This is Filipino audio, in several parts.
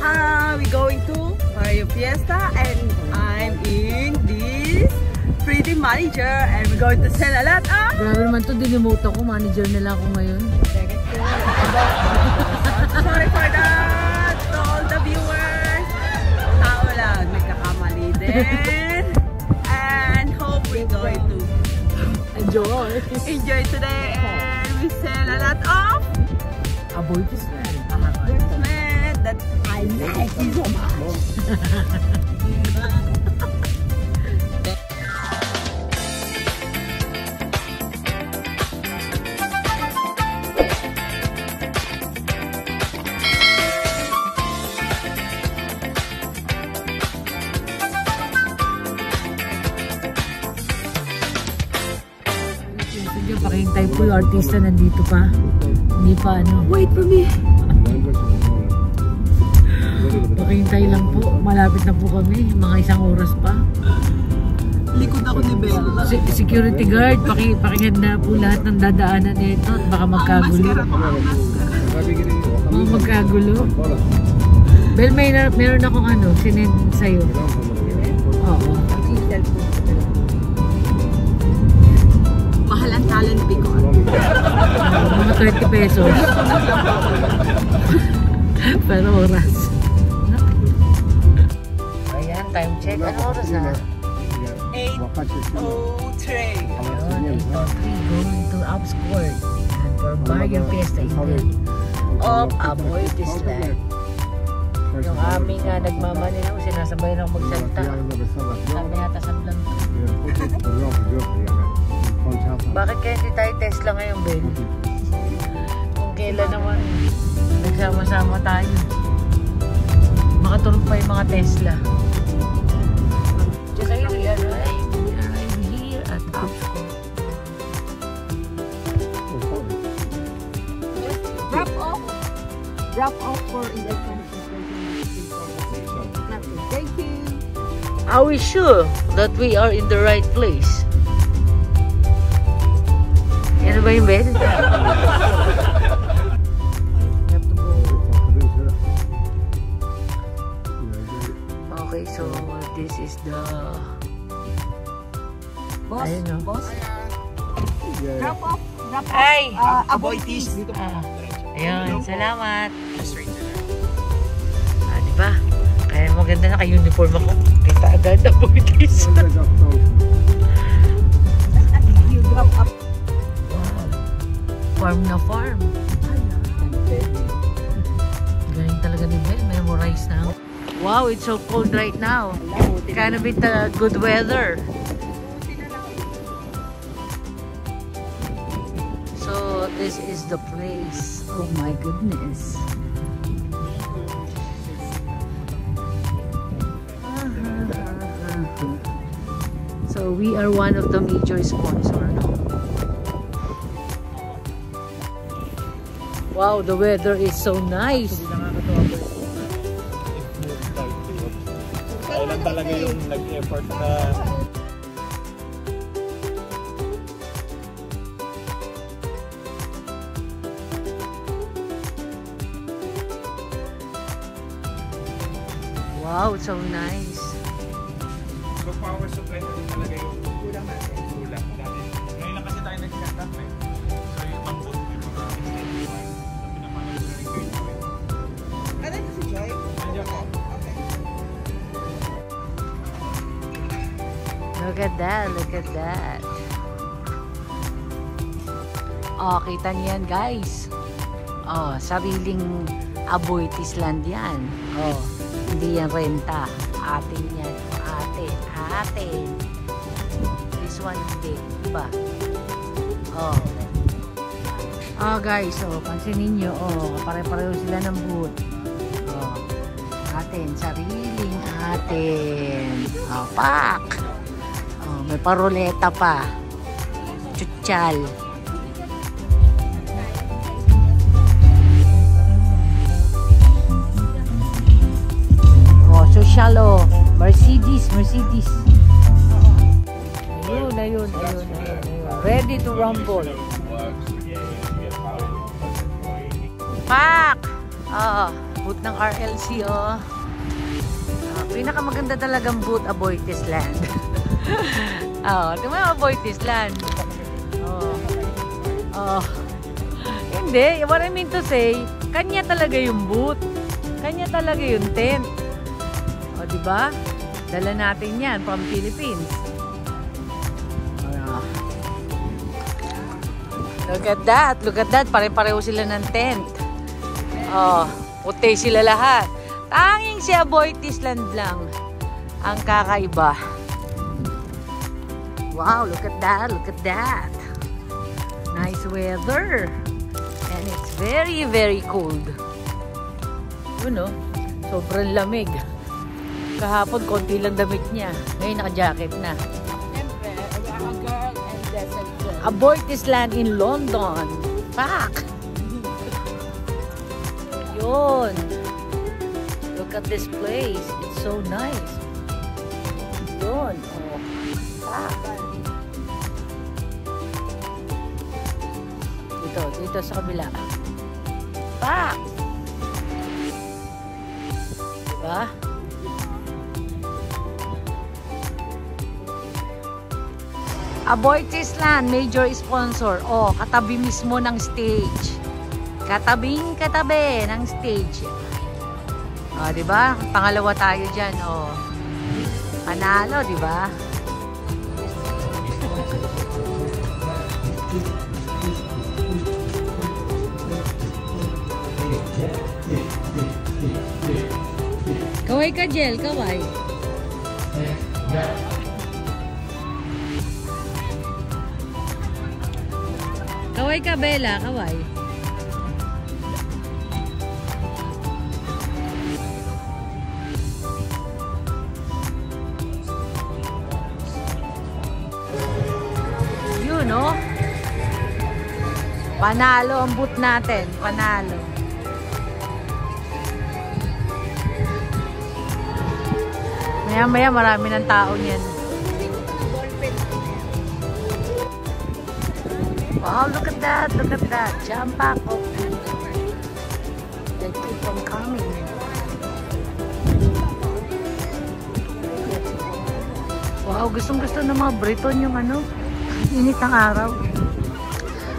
We're going to Mario Fiesta and I'm in this pretty manager and we're going to sell a lot of... Grabe naman to, dinimuto ko. Manager nila ako ngayon. Sorry for that to all the viewers. Tao lang, nagkakamali din. And hope we're going to enjoy today and we sell a lot of Aboytisland. That I like you so much. Pakihintay po yung artista nandito pa. Hindi pa ano. Wait for me. Pakihintay lang po. Malapit na po kami. Mga 1 oras pa. Likod ako ni Bella. Security guard, pakihanda po lahat ng dadaanan nito at baka magkagulo. Mga magkagulo. Bel, meron akong ano, sinend sa'yo. Oo. Mahal ang talent fee ko. Mga 20 pesos. Pero oras. Ayan, time check. Ano oras na? 8:03. Ayun, 8:03. Going to Alps Court. And for Mario Fiesta event of Aboytisland. Yung aming nagmamanilaw, sinasabayan ako magsalita. Sabi yata sa vlog. Bakit kaya hindi tayo Tesla ngayon, Ben? Kung kailan naman nagsama-sama tayo. Makatulog pa yung mga Tesla. Just ayun, we arrive here at Apsco. Drop off for electronic. Thank you. Are we sure that we are in the right place? Yan ba yung bed? Okay, so this is the Boss. Boss. Drop off. Ay! Aboytis. Ayun, salamat. Diba? Kaya maganda na ka-uniform ako. Kita agad Aboytis. You drop off. Farm na farm. Galing talaga ni Ben. Memorize na. Wow, it's so cold right now. Kind of bit good weather. So this is the place. Oh my goodness. So we are one of the major sponsors. Wow, the weather is so nice. Kailan talaga yung nag-effort na wow, it's so nice. so power supply na din talaga yung kulang natin. Kulang dati. Ngayon lang kasi tayo nag-cut off eh. So yung pang-boot yung mga extended so pinapanood na rin kayo Joy. Ano ito si Joy? Nandiyan po. Look at that, look at that. Oh, kita niyo yan guys. Oh, sariling Aboytisland yan. Oh, hindi yan renta. Atin yan. Atin. This one hindi. Diba? Oh. Oh guys, oh, pansinin nyo. Oh, pare-pareho sila ng boot. Oh, atin. Sariling atin. Oh, pak! Oh, may paroleta pa. Chuchal. Oh, social oh. Mercedes. Ayun. Ready to rumble. Pak! Oh. booth ng RLC, oh. Pinakamaganda talagang booth, Aboitiz Land. Oh, di ba Aboitiz Land? Oh. Oh. Hindi, what I mean to say, kanya talaga yung booth. Kanya talaga yung tent. O, di ba? Dala natin yan from Philippines. Look at that. Look at that. Pare-pareho sila ng tent. Oh, puti sila lahat. Tanging si Aboitiz Land lang ang kakaiba. Wow, look at that. Look at that. Nice weather. And it's very, very cold. Yun, no? Sobrang lamig. Kahapon, konti lang damit niya. Ngayon, naka-jacket na. Siyempre, a girl and desert girl. Aboitiz Land in London. Pak! Yun. Look at this place. It's so nice. Yun. Oh. Pak! Dito sa kabila. Pak! Diba? Aboitiz Land, major sponsor. Oh, katabi mismo ng stage. Katabing-katabi ng stage. Oh, di ba? Pangalawa tayo diyan, oh. Panalo, di ba? Kaway ka, Jel, kaway. Kaway ka, Bella, kaway. Yun, no? Panalo ang boot natin. Panalo. Maya-maya marami ng tao niyan. Wow, look at that. Look at that. Jump back. Oh. They keep on coming. Wow, gustong-gusto ng mga Briton yung ano, init ng araw.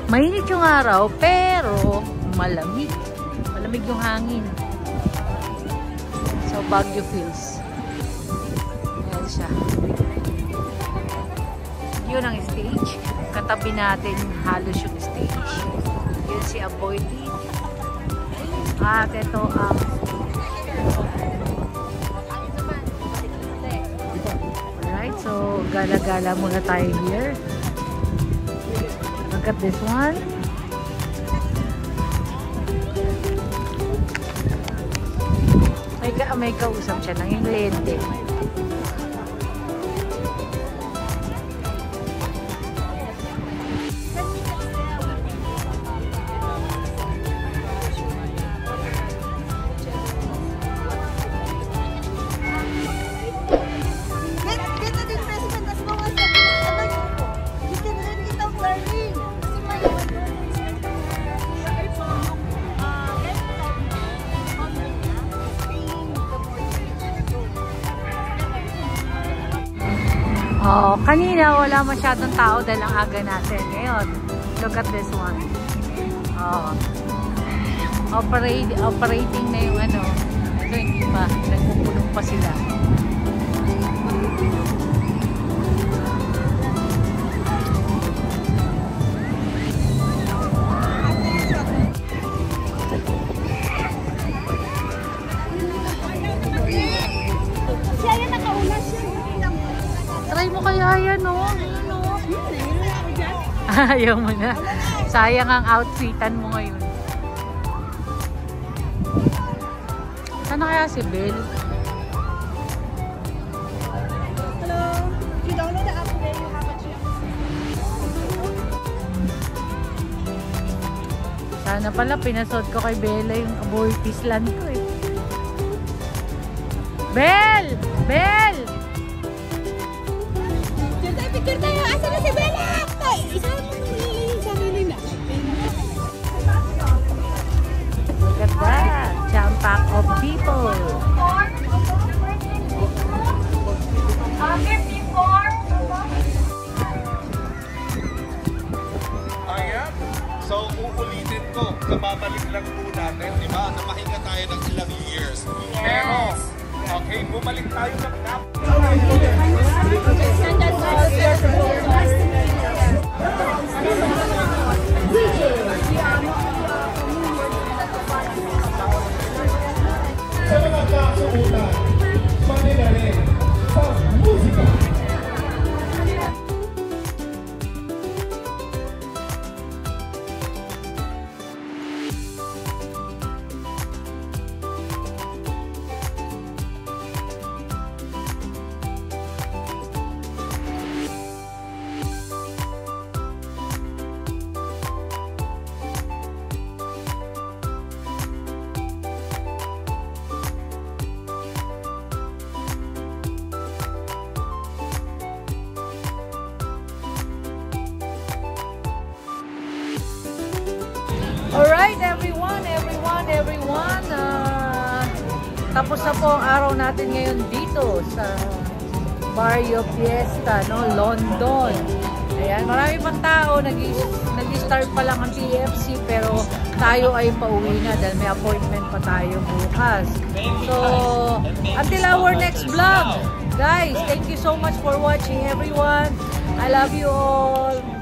Mainit yung araw, pero malamig. Malamig yung hangin. So, Baguio feels. Ayan siya. Yun ang stage. Katabi natin halos yung stage. Yun si Aboitiz. At ito ang alright, so gala-gala muna tayo here. Look at this one. May kausap siya ng yung lente. Oh, kanina wala masyadong tao dahil ang aga natin. Ngayon, look at this one. Oh. Operating na yung ano. Ito hindi pa. Nagpupulong pa sila. Try mo kaya yan, no? Ayaw mo na. Sayang ang outfitan mo ngayon. Saan na kaya si Belle? Hello. If you download the app today, you have a chance. Sana pala pinasod ko kay Bella yung Aboitiz Land ko eh. Belle! Belle! Picture tayo! Asa na si Bella? Isama mo nung yung sarili na. Look at that! jam-pack of people. Ayan. So, uulitin ko. Kababalik lang po natin, di ba? Namahinga tayo ng ilang years. Pero, okay, bumalik tayo ng sa mga kasuutan, Manila rin sa musika. Alright, everyone. Tapos na po ang araw natin ngayon dito sa Barrio Fiesta, no? London. Ayan, marami pang tao. Nag-start pa lang ang TFC, pero tayo ay pauwi na dahil may appointment pa tayo bukas. So, until our next vlog, guys, thank you so much for watching, everyone. I love you all.